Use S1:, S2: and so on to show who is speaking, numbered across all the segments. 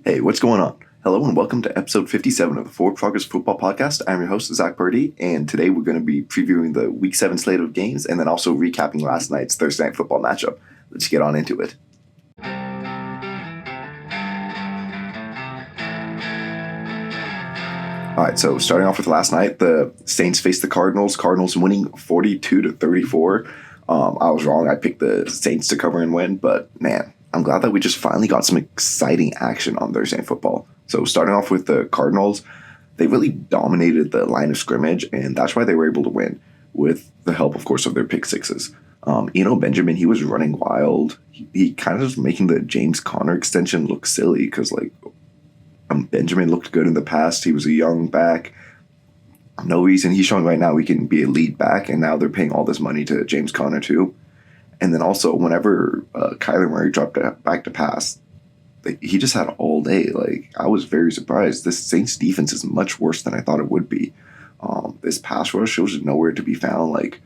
S1: Hey, what's going on? Hello and welcome to episode 57 of the Forward Progress Football Podcast. I'm your host, Zach Purdy, and today we're going to be previewing the Week 7 slate of games and then also recapping last night's Thursday Night Football matchup. Let's get on into it. All right, so starting off with last night, the Saints faced the Cardinals. Cardinals winning 42-34. I was wrong. I picked the Saints to cover and win, but man, I'm glad that we just finally got some exciting action on Thursday Night Football. So starting off with the Cardinals, they really dominated the line of scrimmage, and that's why they were able to win with the help, of course, of their pick sixes. Benjamin, he was running wild. He kind of was making the James Conner extension look silly because, Benjamin looked good in the past. He was a young back. No reason he's showing right now he can be a lead back, and now they're paying all this money to James Conner too. And then also, whenever Kyler Murray dropped back to pass, he just had all day. I was very surprised. This Saints defense is much worse than I thought it would be. This pass rush was nowhere to be found.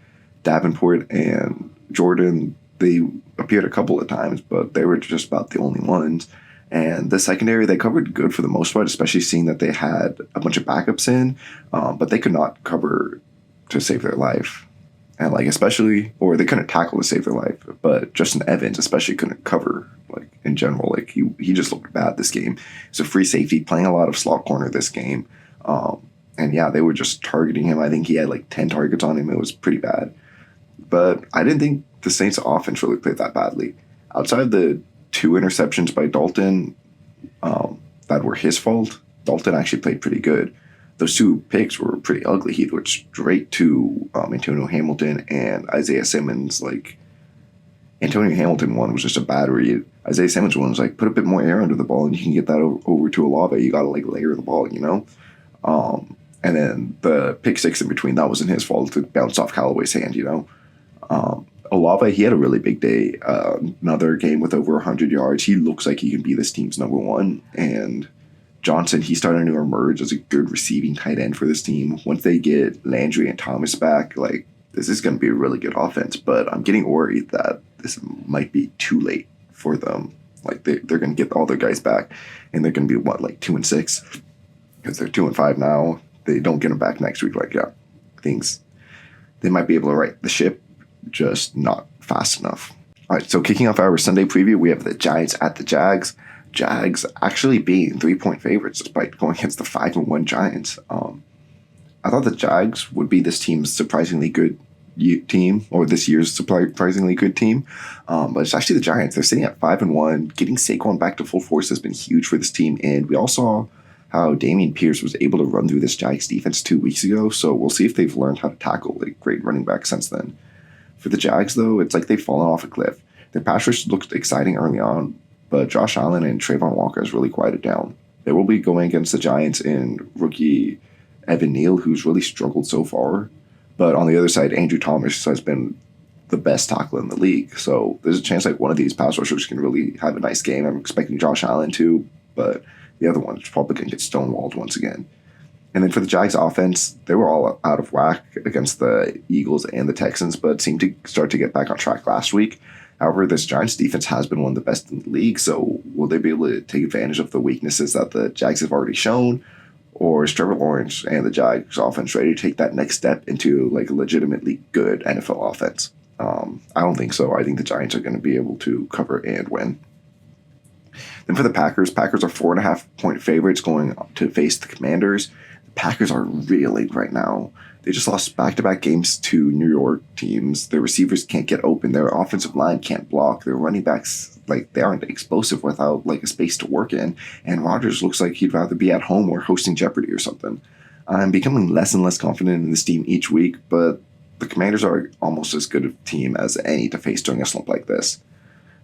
S1: Davenport and Jordan, they appeared a couple of times, but they were just about the only ones. And the secondary, they covered good for the most part, especially seeing that they had a bunch of backups in, but they could not cover to save their life. And they couldn't tackle to save their life. But Justin Evans especially couldn't cover, in general. He just looked bad this game. He's a free safety playing a lot of slot corner this game. They were just targeting him. I think he had 10 targets on him. It was pretty bad. But I didn't think the Saints offense really played that badly. Outside of the 2 interceptions by Dalton that were his fault, Dalton actually played pretty good. Those 2 picks were pretty ugly. He went straight to Antonio Hamilton and Isaiah Simmons. Antonio Hamilton one was just a bad read. Isaiah Simmons one was put a bit more air under the ball and you can get that over to Olave. You got to layer the ball, And then the pick 6 in between, that wasn't his fault. It bounced off Callaway's hand, Olave, he had a really big day. Another game with over 100 yards. He looks like he can be this team's number one. And Johnson, he's starting to emerge as a good receiving tight end for this team. Once they get Landry and Thomas back, this is going to be a really good offense. But I'm getting worried that this might be too late for them. They're going to get all their guys back, and they're going to be, 2-6? Because they're 2-5 now. They don't get them back next week. They might be able to right the ship, just not fast enough. All right, so kicking off our Sunday preview, we have the Giants at the Jags. Jags actually being 3-point favorites despite going against the 5-1 Giants. I thought the Jags would be this team's surprisingly good team, or this year's surprisingly good team. But it's actually the Giants. They're sitting at 5-1. Getting Saquon back to full force has been huge for this team. And we all saw how Dameon Pierce was able to run through this Jags defense 2 weeks ago. So we'll see if they've learned how to tackle great running back since then. For the Jags, though, it's like they've fallen off a cliff. Their pass rush looked exciting early on, but Josh Allen and Trayvon Walker has really quieted down. They will be going against the Giants in rookie Evan Neal, who's really struggled so far. But on the other side, Andrew Thomas has been the best tackler in the league. So there's a chance one of these pass rushers can really have a nice game. I'm expecting Josh Allen to, but the other one's probably going to get stonewalled once again. And then for the Jags offense, they were all out of whack against the Eagles and the Texans, but seemed to start to get back on track last week. However, this Giants defense has been one of the best in the league, so will they be able to take advantage of the weaknesses that the Jags have already shown? Or is Trevor Lawrence and the Jags offense ready to take that next step into a legitimately good NFL offense? I don't think so. I think the Giants are going to be able to cover and win. Then for the Packers are 4.5-point favorites going to face the Commanders. Packers are reeling right now. They just lost back-to-back games to New York teams. Their receivers can't get open. Their offensive line can't block. Their running backs, they aren't explosive without, a space to work in. And Rodgers looks like he'd rather be at home or hosting Jeopardy or something. I'm becoming less and less confident in this team each week, but the Commanders are almost as good a team as any to face during a slump like this.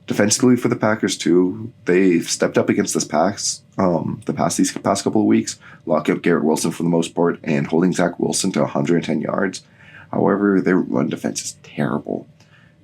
S1: Defensively for the Packers, too, they've stepped up against these past couple of weeks, locking up Garrett Wilson for the most part and holding Zach Wilson to 110 yards. However, their run defense is terrible.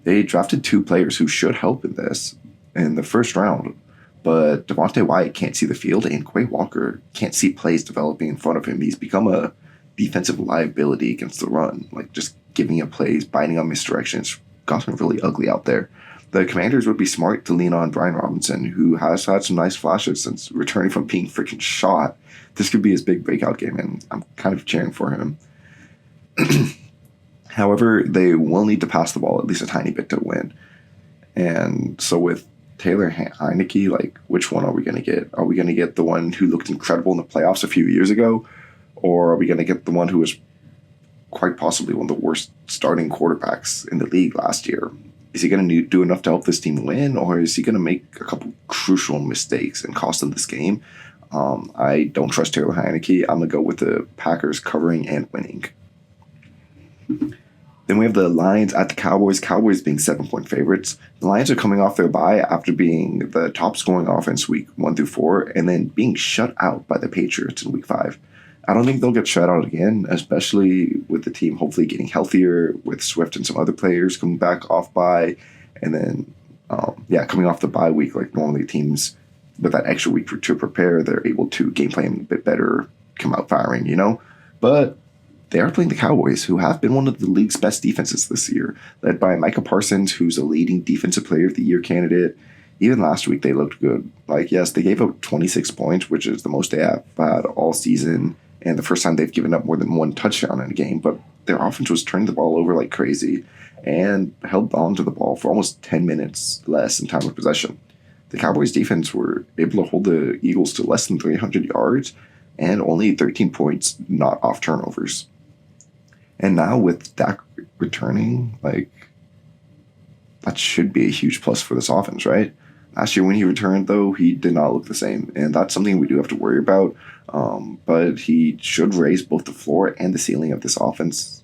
S1: They drafted 2 players who should help in the first round, but Devontae Wyatt can't see the field and Quay Walker can't see plays developing in front of him. He's become a defensive liability against the run, just giving up plays, biting on misdirections, gotten really ugly out there. The Commanders would be smart to lean on Brian Robinson, who has had some nice flashes since returning from being freaking shot. This could be his big breakout game, and I'm kind of cheering for him. However, they will need to pass the ball at least a tiny bit to win. And so with Taylor Heineke, like, which one are we going to get? Are we going to get the one who looked incredible in the playoffs a few years ago? Or are we going to get the one who was quite possibly one of the worst starting quarterbacks in the league last year? Is he going to do enough to help this team win? Or is he going to make a couple crucial mistakes and cost them this game? I don't trust Taylor Heineke. I'm going to go with the Packers covering and winning. Then we have the Lions at the Cowboys. Cowboys being 7-point favorites. The Lions are coming off their bye after being the top scoring offense week 1 through 4 and then being shut out by the Patriots in week 5. I don't think they'll get shut out again, especially with the team hopefully getting healthier, with Swift and some other players coming back off bye. And then, coming off the bye week, like normally teams with that extra week to prepare, they're able to game plan a bit better, come out firing, But they are playing the Cowboys, who have been one of the league's best defenses this year, led by Micah Parsons, who's a leading Defensive Player of the Year candidate. Even last week, they looked good. Like, yes, they gave up 26 points, which is the most they have had all season, and the first time they've given up more than one touchdown in a game, but their offense was turning the ball over like crazy and held on to the ball for almost 10 minutes less in time of possession. The Cowboys' defense were able to hold the Eagles to less than 300 yards and only 13 points not off turnovers. And now with Dak returning, like, that should be a huge plus for this offense, right? Last year when he returned, though, he did not look the same. And that's something we do have to worry about. But he should raise both the floor and the ceiling of this offense.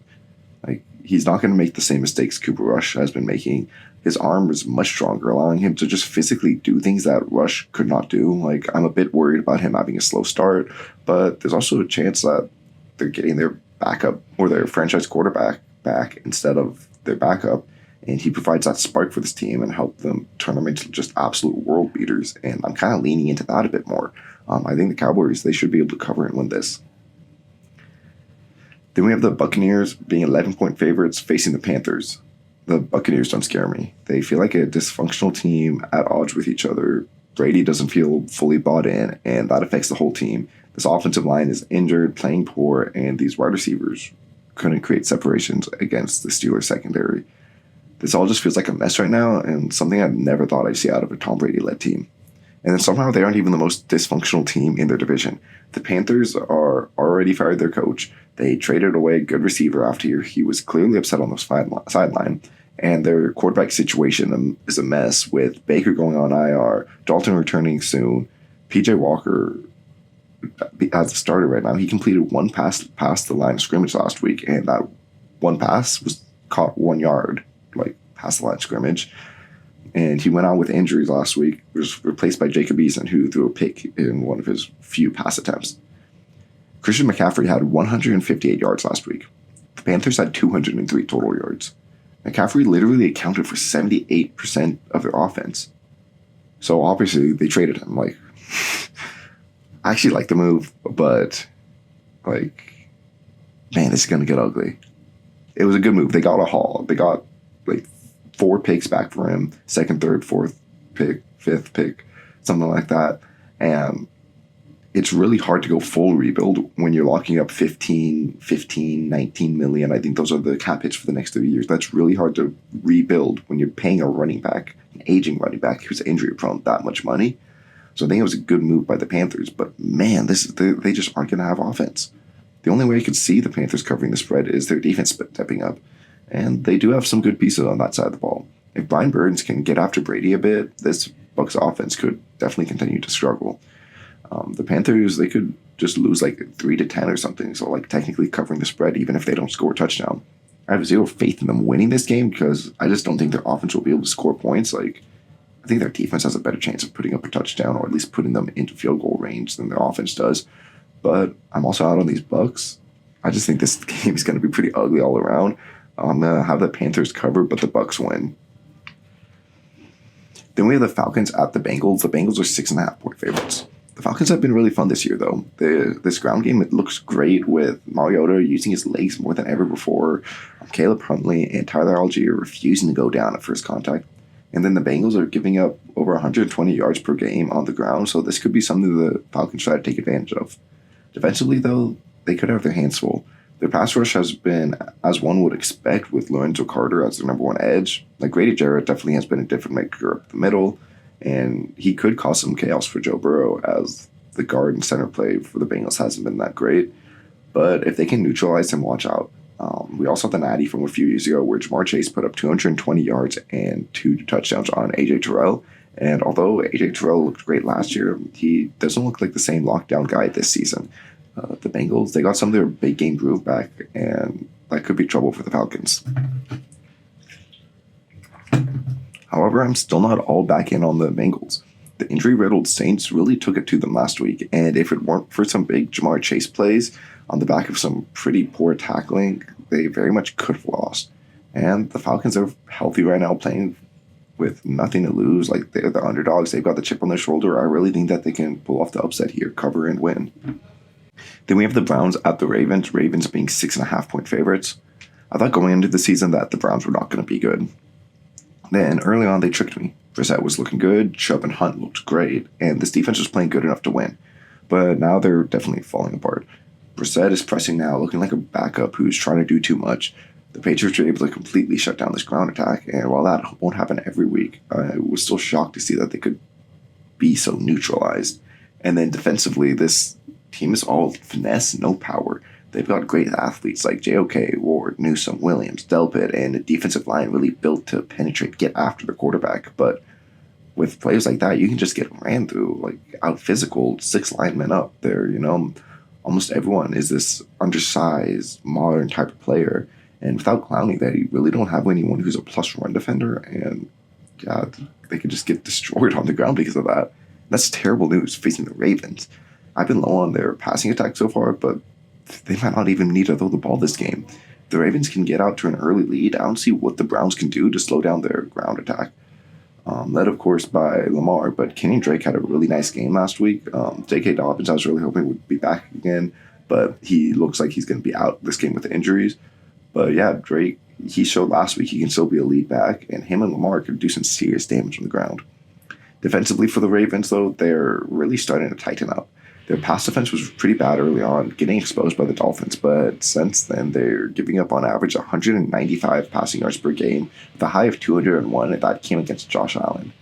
S1: Like, he's not going to make the same mistakes Cooper Rush has been making. His arm is much stronger, allowing him to just physically do things that Rush could not do. Like, I'm a bit worried about him having a slow start. But there's also a chance that they're getting their backup or their franchise quarterback back instead of their backup, and he provides that spark for this team and help them turn them into just absolute world beaters. And I'm kind of leaning into that a bit more. I think the Cowboys, they should be able to cover and win this. Then we have the Buccaneers being 11-point favorites facing the Panthers. The Buccaneers don't scare me. They feel like a dysfunctional team at odds with each other. Brady doesn't feel fully bought in, and that affects the whole team. This offensive line is injured, playing poor, and these wide receivers couldn't create separations against the Steelers secondary. This all just feels like a mess right now, and something I never thought I'd see out of a Tom Brady-led team. And then somehow they aren't even the most dysfunctional team in their division. The Panthers are already fired their coach. They traded away a good receiver after he was clearly upset on the sideline. And their quarterback situation is a mess, with Baker going on IR, Dalton returning soon, PJ Walker as a starter right now. He completed one pass past the line of scrimmage last week, and that one pass was caught 1 yard, like past the line of scrimmage. And he went out with injuries last week. Was replaced by Jacob Eason, who threw a pick in one of his few pass attempts. Christian McCaffrey had 158 yards last week. The Panthers had 203 total yards. McCaffrey literally accounted for 78% of their offense. So obviously they traded him. Like, I actually like the move, but like, man, this is gonna get ugly. It was a good move. They got a haul. They got like 4 picks back for him, 2nd, 3rd, 4th pick, 5th pick, something like that. And it's really hard to go full rebuild when you're locking up 15, 19 million. I think those are the cap hits for the next 3 years. That's really hard to rebuild when you're paying a running back, an aging running back who's injury prone, that much money. So I think it was a good move by the Panthers. But man, they just aren't going to have offense. The only way I could see the Panthers covering the spread is their defense stepping up. And they do have some good pieces on that side of the ball. If Brian Burns can get after Brady a bit, this Bucs offense could definitely continue to struggle. The Panthers, they could just lose like 3-10 or something. So like technically covering the spread, even if they don't score a touchdown. I have zero faith in them winning this game because I just don't think their offense will be able to score points. Like, I think their defense has a better chance of putting up a touchdown or at least putting them into field goal range than their offense does. But I'm also out on these Bucs. I just think this game is going to be pretty ugly all around. I'm going to have the Panthers covered, but the Bucs win. Then we have the Falcons at the Bengals. The Bengals are 6.5-point favorites. The Falcons have been really fun this year, though. This ground game, it looks great with Mariota using his legs more than ever before. Caleb Huntley and Tyler Algier refusing to go down at first contact. And then the Bengals are giving up over 120 yards per game on the ground, so this could be something the Falcons try to take advantage of. Defensively, though, they could have their hands full. Their pass rush has been, as one would expect, with Lorenzo Carter as their number one edge. Like, Grady Jarrett definitely has been a different maker up the middle, and he could cause some chaos for Joe Burrow, as the guard and center play for the Bengals hasn't been that great. But if they can neutralize him, watch out. We also have the natty from a few years ago where Jamar Chase put up 220 yards and 2 touchdowns on A.J. Terrell. And although A.J. Terrell looked great last year, he doesn't look like the same lockdown guy this season. The Bengals, they got some of their big game groove back, and that could be trouble for the Falcons. However, I'm still not all back in on the Bengals. The injury-riddled Saints really took it to them last week, and if it weren't for some big Jamar Chase plays on the back of some pretty poor tackling, they very much could have lost. And the Falcons are healthy right now, playing with nothing to lose. Like, they're the underdogs. They've got the chip on their shoulder. I really think that they can pull off the upset here, cover and win. Then we have the Browns at the Ravens. Ravens being 6.5-point favorites. I thought going into the season that the Browns were not going to be good. Then early on, they tricked me. Brissett was looking good. Chubb and Hunt looked great. And this defense was playing good enough to win. But now they're definitely falling apart. Brissett is pressing now, looking like a backup who's trying to do too much. The Patriots were able to completely shut down this ground attack, and while that won't happen every week, I was still shocked to see that they could be so neutralized. And then defensively, this team is all finesse, no power. They've got great athletes like J.O.K., Ward, Newsome, Williams, Delpit, and a defensive line really built to penetrate, get after the quarterback. But with players like that, you can just get ran through, like out physical, 6 linemen up there, Almost everyone is this undersized, modern type of player. And without Clowney, they really don't have anyone who's a plus run defender. And yeah, they could just get destroyed on the ground because of that. That's terrible news facing the Ravens. I've been low on their passing attack so far, but they might not even need to throw the ball this game. If the Ravens can get out to an early lead, I don't see what the Browns can do to slow down their ground attack. Led, of course, by Lamar, but Kenny Drake had a really nice game last week. J.K. Dobbins, I was really hoping would be back again, but he looks like he's going to be out this game with the injuries. But yeah, Drake, he showed last week he can still be a lead back, and him and Lamar could do some serious damage on the ground. Defensively for the Ravens, though, they're really starting to tighten up. Their pass defense was pretty bad early on, getting exposed by the Dolphins, but since then they're giving up on average 195 passing yards per game, with a high of 201, and that came against Josh Allen.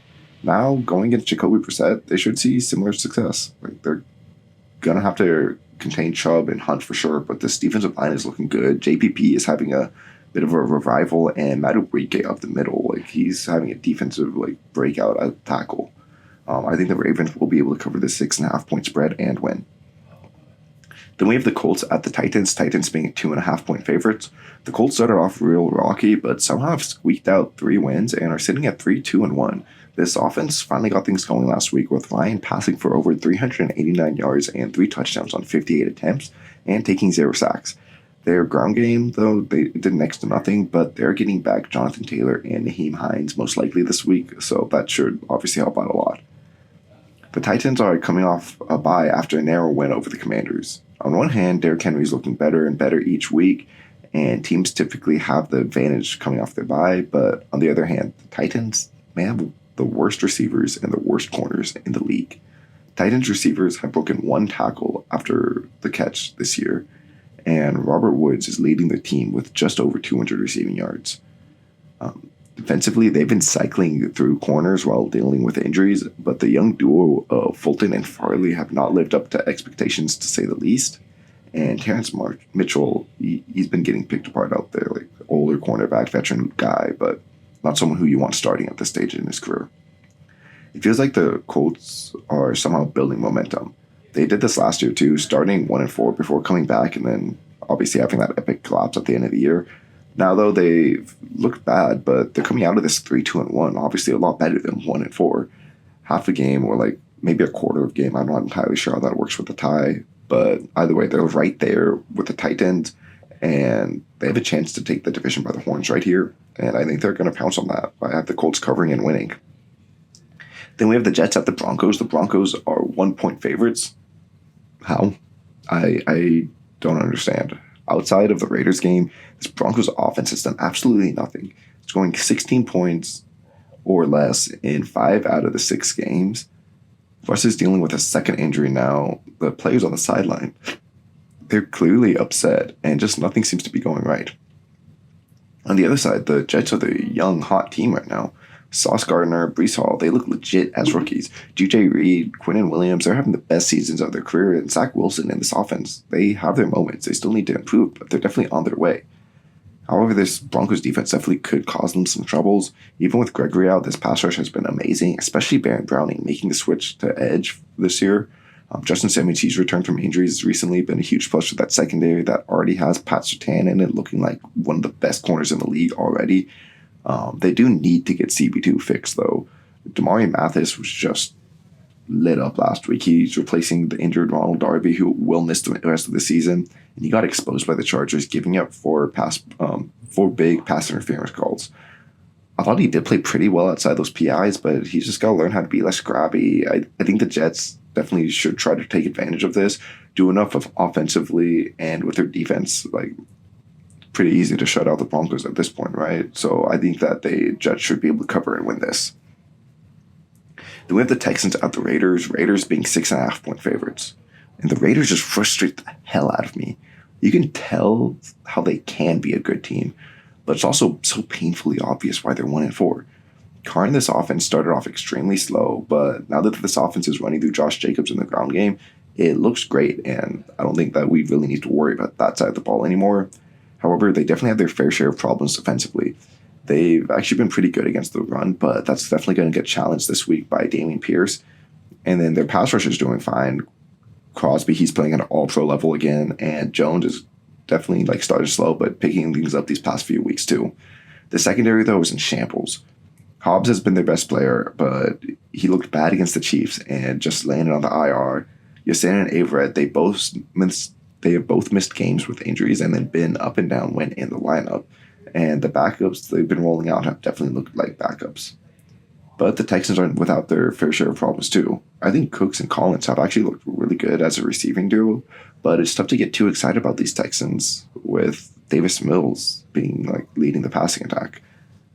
S1: Now, going against Jacoby Brissett, they should see similar success. Like, they're going to have to contain Chubb and Hunt for sure, but this defensive line is looking good. JPP is having a bit of a revival, and Matt Ubrike up the middle, like, he's having a defensive breakout at tackle. I think the Ravens will be able to cover the 6.5-point spread and win. Then we have the Colts at the Titans. Titans being 2.5-point favorites. The Colts started off real rocky, but somehow have squeaked out 3 wins and are sitting at 3-2-1. This offense finally got things going last week, with Ryan passing for over 389 yards and 3 touchdowns on 58 attempts and taking 0 sacks. Their ground game, though, they did next to nothing, but they're getting back Jonathan Taylor and Naheem Hines most likely this week, so that should obviously help out a lot. The Titans are coming off a bye after a narrow win over the Commanders. On one hand, Derrick Henry is looking better and better each week, and teams typically have the advantage coming off their bye, but on the other hand, the Titans may have the worst receivers and the worst corners in the league. Titans receivers have broken 1 tackle after the catch this year, and Robert Woods is leading the team with just over 200 receiving yards. Defensively, they've been cycling through corners while dealing with injuries, but the young duo of Fulton and Farley have not lived up to expectations, to say the least. And Terrence Mitchell, he's been getting picked apart out there, like older cornerback, veteran guy, but not someone who you want starting at this stage in his career. It feels like the Colts are somehow building momentum. They did this last year too, starting 1-4 before coming back and then obviously having that epic collapse at the end of the year. Now, though, they've looked bad, but they're coming out of this 3-2-1, obviously a lot better than 1-4. Half a game or maybe a quarter of a game. I'm not entirely sure how that works with the tie, but either way, they're right there with the Titans, and they have a chance to take the division by the horns right here, and I think they're going to pounce on that. I have the Colts covering and winning. Then we have the Jets at the Broncos. The Broncos are 1-point favorites. How? I don't understand. Outside of the Raiders game, this Broncos offense has done absolutely nothing. It's scoring 16 points or less in 5 out of the 6 games. Russ is dealing with a second injury now. The players on the sideline, they're clearly upset, and just nothing seems to be going right. On the other side, the Jets are the young, hot team right now. Sauce Gardner, Breece Hall, they look legit as rookies. G.J. Reed, Quinnen Williams, they're having the best seasons of their career. And Zach Wilson in this offense, they have their moments. They still need to improve, but they're definitely on their way. However, this Broncos defense definitely could cause them some troubles. Even with Gregory out, this pass rush has been amazing, especially Baron Browning making the switch to edge this year. Justin Simmons' return from injuries has recently been a huge plus for that secondary that already has Pat Surtain in it, looking like one of the best corners in the league already. They do need to get CB2 fixed, though. Damari Mathis was just lit up last week. He's replacing the injured Ronald Darby, who will miss the rest of the season, and he got exposed by the Chargers, giving up four big pass interference calls. I thought he did play pretty well outside those PIs, but he's just got to learn how to be less scrappy. I think the Jets definitely should try to take advantage of this, do enough of offensively, and with their defense, like, pretty easy to shut out the Broncos at this point, right? So I think that the Jets should be able to cover and win this. Then we have the Texans at the Raiders. Raiders being 6.5-point favorites. And the Raiders just frustrate the hell out of me. You can tell how they can be a good team, but it's also so painfully obvious why they're 1-4. Carr in this offense started off extremely slow, but now that this offense is running through Josh Jacobs in the ground game, it looks great, and I don't think that we really need to worry about that side of the ball anymore. However, they definitely have their fair share of problems defensively. They've actually been pretty good against the run, but that's definitely going to get challenged this week by Dameon Pierce. And then their pass rush is doing fine. Crosby, he's playing at an all-pro level again, and Jones is definitely started slow, but picking things up these past few weeks too. The secondary, though, is in shambles. Hobbs has been their best player, but he looked bad against the Chiefs and just landed on the IR. Yasin and Averett, they have both missed games with injuries and then been up and down when in the lineup. And the backups they've been rolling out have definitely looked like backups. But the Texans aren't without their fair share of problems too. I think Cooks and Collins have actually looked really good as a receiving duo, but it's tough to get too excited about these Texans with Davis Mills being leading the passing attack.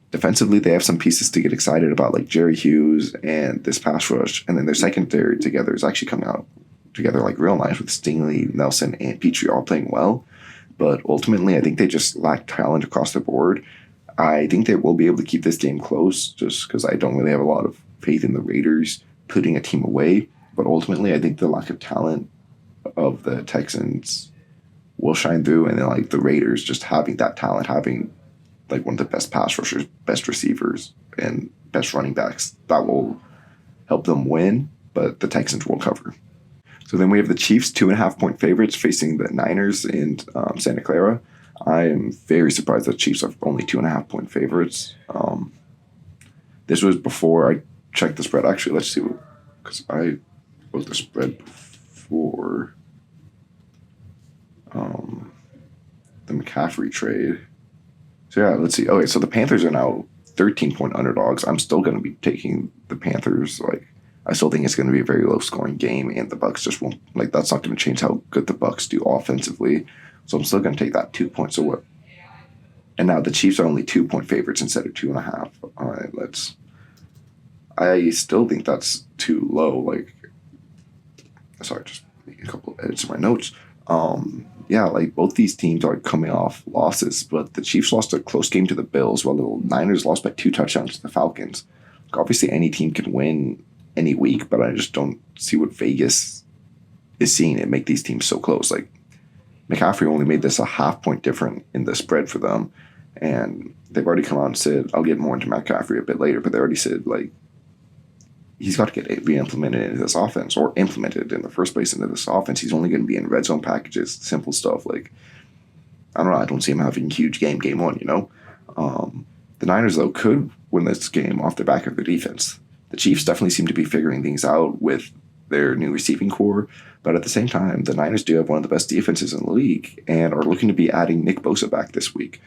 S1: Defensively, they have some pieces to get excited about, like Jerry Hughes and this pass rush, and then their secondary together is actually coming out together like real nice with Stingley, Nelson, and Petrie all playing well. But ultimately, I think they just lack talent across the board. I think they will be able to keep this game close just because I don't really have a lot of faith in the Raiders putting a team away. But ultimately, I think the lack of talent of the Texans will shine through, and then the Raiders just having that talent, having one of the best pass rushers, best receivers, and best running backs, that will help them win, but the Texans will cover. So then we have the Chiefs, 2.5-point favorites, facing the Niners in Santa Clara. I am very surprised that Chiefs are only 2.5-point favorites. This was before I checked the spread. Actually, let's see, because I wrote the spread before the McCaffrey trade. So yeah, let's see. Okay, so the Panthers are now 13-point underdogs. I'm still going to be taking the Panthers. I still think it's going to be a very low-scoring game, and the Bucs just won't. That's not going to change how good the Bucs do offensively. So I'm still going to take that 2 points. So what? And now the Chiefs are only 2-point favorites instead of 2.5. All right, I still think that's too low. Sorry, just making a couple of edits in my notes. Both these teams are coming off losses, but the Chiefs lost a close game to the Bills, while the Niners lost by 2 touchdowns to the Falcons. Obviously, any team can win any week, but I just don't see what Vegas is seeing it make these teams so close. McCaffrey only made this a half-point different in the spread for them, and they've already come out and said, I'll get more into McCaffrey a bit later, but they already said, he's got to get re-implemented into this offense, or implemented in the first place into this offense. He's only going to be in red zone packages, simple stuff. I don't know, I don't see him having a huge game one, The Niners, though, could win this game off the back of their defense. The Chiefs definitely seem to be figuring things out with their new receiving core, but at the same time, the Niners do have one of the best defenses in the league and are looking to be adding Nick Bosa back this week.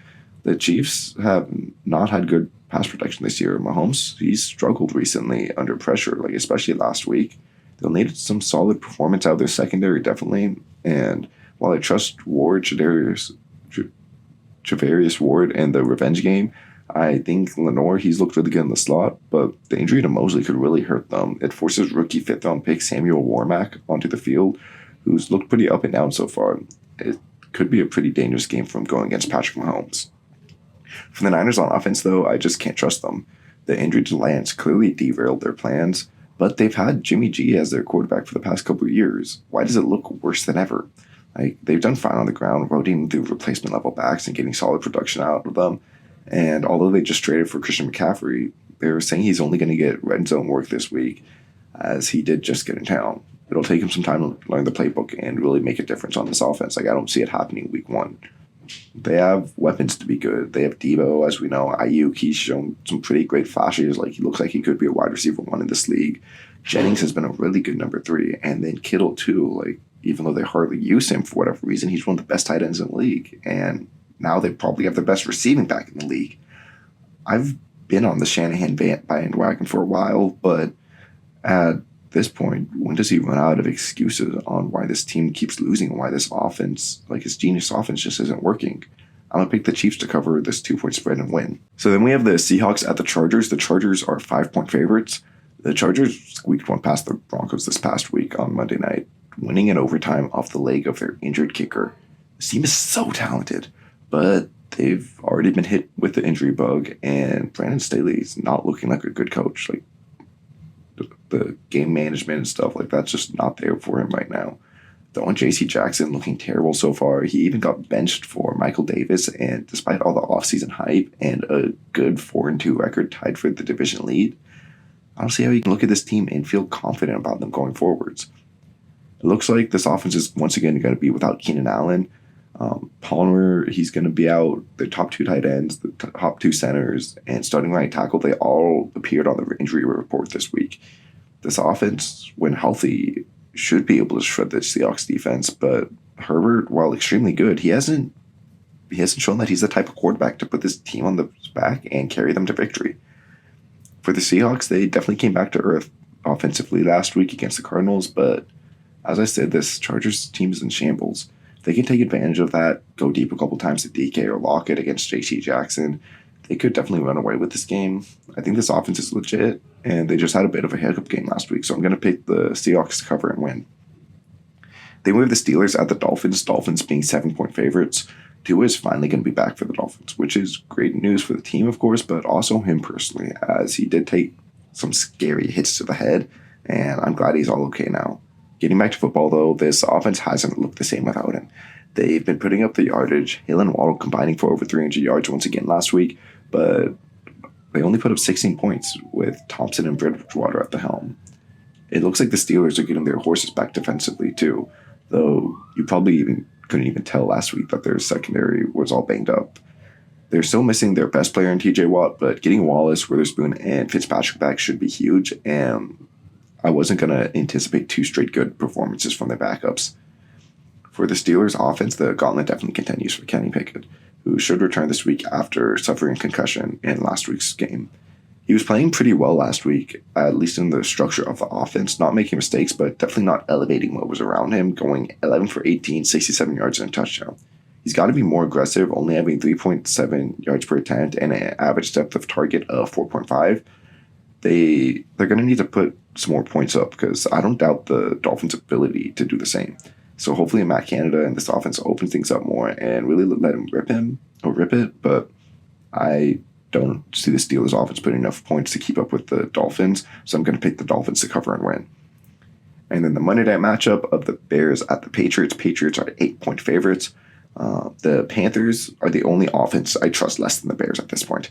S1: The Chiefs have not had good pass protection this year. Mahomes, he's struggled recently under pressure, especially last week. They'll need some solid performance out of their secondary, definitely. And while I trust Ward, Travarius Ward, and the revenge game, I think Lenore, he's looked really good in the slot, but the injury to Mosley could really hurt them. It forces rookie fifth-round pick Samuel Warmack onto the field, who's looked pretty up and down so far. It could be a pretty dangerous game for him going against Patrick Mahomes. For the Niners on offense, though, I just can't trust them. The injury to Lance clearly derailed their plans, but they've had Jimmy G as their quarterback for the past couple of years. Why does it look worse than ever? They've done fine on the ground, rotating through replacement level backs and getting solid production out of them. And although they just traded for Christian McCaffrey, they're saying he's only going to get red zone work this week, as he did just get in town. It'll take him some time to learn the playbook and really make a difference on this offense. I don't see it happening week one. They have weapons to be good. They have Debo, as we know. Ayuk, he's shown some pretty great flashes. He looks like he could be a wide receiver one in this league. Jennings has been a really good number 3. And then Kittle, too. Even though they hardly use him for whatever reason, he's one of the best tight ends in the league. And now they probably have the best receiving back in the league. I've been on the Shanahan bandwagon for a while, but at this point, when does he run out of excuses on why this team keeps losing and why this offense, his genius offense, just isn't working? I'm going to pick the Chiefs to cover this 2-point spread and win. So then we have the Seahawks at the Chargers. The Chargers are 5-point favorites. The Chargers squeaked one past the Broncos this past week on Monday night, winning in overtime off the leg of their injured kicker. This team is so talented, but they've already been hit with the injury bug, and Brandon Staley's not looking like a good coach. The game management and stuff that's just not there for him right now. Throwing J.C. Jackson looking terrible so far. He even got benched for Michael Davis, and despite all the offseason hype and a good 4-2 record tied for the division lead, I don't see how you can look at this team and feel confident about them going forwards. It looks like this offense is once again going to be without Keenan Allen. Palmer, he's going to be out. The top 2 tight ends, the top 2 centers, and starting right tackle, they all appeared on the injury report this week. This offense, when healthy, should be able to shred the Seahawks defense, but Herbert, while extremely good, he hasn't shown that he's the type of quarterback to put this team on the back and carry them to victory. For the Seahawks, they definitely came back to earth offensively last week against the Cardinals, but as I said, this Chargers team is in shambles. If they can take advantage of that, go deep a couple times to DK or Lockett against J.C. Jackson, they could definitely run away with this game. I think this offense is legit, and they just had a bit of a hiccup game last week, so I'm going to pick the Seahawks to cover and win. Then we have the Steelers at the Dolphins, Dolphins being 7-point favorites. Tua is finally going to be back for the Dolphins, which is great news for the team, of course, but also him personally, as he did take some scary hits to the head, and I'm glad he's all okay now. Getting back to football, though, this offense hasn't looked the same without him. They've been putting up the yardage, Hill and Waddle combining for over 300 yards once again last week, but they only put up 16 points with Thompson and Bridgewater at the helm. It looks like the Steelers are getting their horses back defensively, too, though you probably couldn't even tell last week that their secondary was all banged up. They're still missing their best player in TJ Watt, but getting Wallace, Witherspoon, and Fitzpatrick back should be huge, and I wasn't going to anticipate 2 straight good performances from their backups. For the Steelers offense, the gauntlet definitely continues for Kenny Pickett, who should return this week after suffering concussion in last week's game. He was playing pretty well last week, at least in the structure of the offense, not making mistakes, but definitely not elevating what was around him, going 11 for 18, 67 yards and a touchdown. He's got to be more aggressive, only having 3.7 yards per attempt and an average depth of target of 4.5. They're going to need to put some more points up, because I don't doubt the Dolphins' ability to do the same. So hopefully Matt Canada and this offense opens things up more and really let him rip it. But I don't see the Steelers offense putting enough points to keep up with the Dolphins. So I'm going to pick the Dolphins to cover and win. And then the Monday night matchup of the Bears at the Patriots. Patriots are 8-point favorites. The Panthers are the only offense I trust less than the Bears at this point.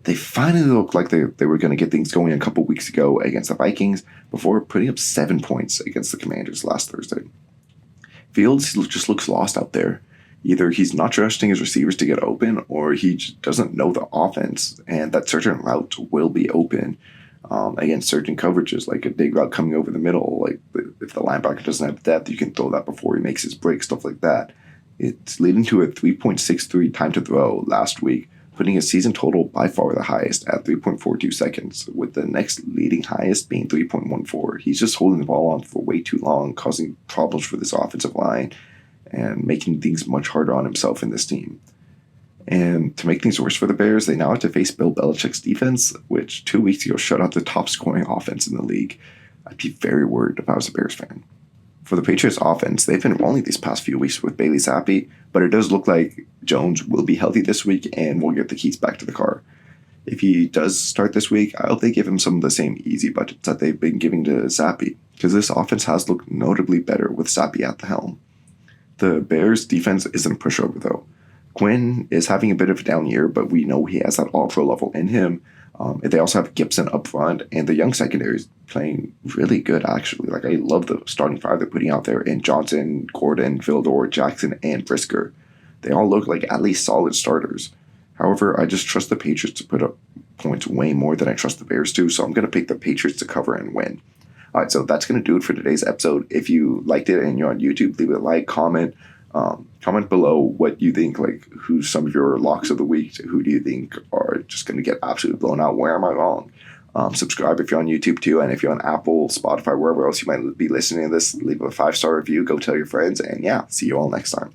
S1: They finally looked like they were going to get things going a couple weeks ago against the Vikings before putting up 7 points against the Commanders last Thursday. Fields just looks lost out there. Either he's not trusting his receivers to get open, or he just doesn't know the offense and that certain routes will be open against certain coverages, like a dig route coming over the middle. Like if the linebacker doesn't have depth, you can throw that before he makes his break, stuff like that. It's leading to a 3.63 time to throw last week, putting his season total by far the highest at 3.42 seconds, with the next leading highest being 3.14. He's just holding the ball on for way too long, causing problems for this offensive line and making things much harder on himself in this team. And to make things worse for the Bears, they now have to face Bill Belichick's defense, which 2 weeks ago shut out the top scoring offense in the league. I'd be very worried if I was a Bears fan. For the Patriots offense, they've been rolling these past few weeks with Bailey Zappi, but it does look like Jones will be healthy this week and will get the keys back to the car. If he does start this week, I hope they give him some of the same easy budgets that they've been giving to Zappi, because this offense has looked notably better with Zappi at the helm. The Bears' defense isn't a pushover, though. Quinn is having a bit of a down year, but we know he has that all-pro level in him. They also have Gibson up front, and the young secondary is playing really good, actually. Like, I love the starting five they're putting out there in Johnson, Gordon, Vildor, Jackson, and Brisker. They all look like at least solid starters. However, I just trust the Patriots to put up points way more than I trust the Bears to, so I'm going to pick the Patriots to cover and win. All right, so that's going to do it for today's episode. If you liked it and you're on YouTube, leave it a like, comment. Comment below what you think, like who's some of your locks of the week. Who do you think are just going to get absolutely blown out? Where am I wrong? Subscribe if you're on YouTube too. And if you're on Apple, Spotify, wherever else you might be listening to this, leave a 5-star review. Go tell your friends. And yeah, see you all next time.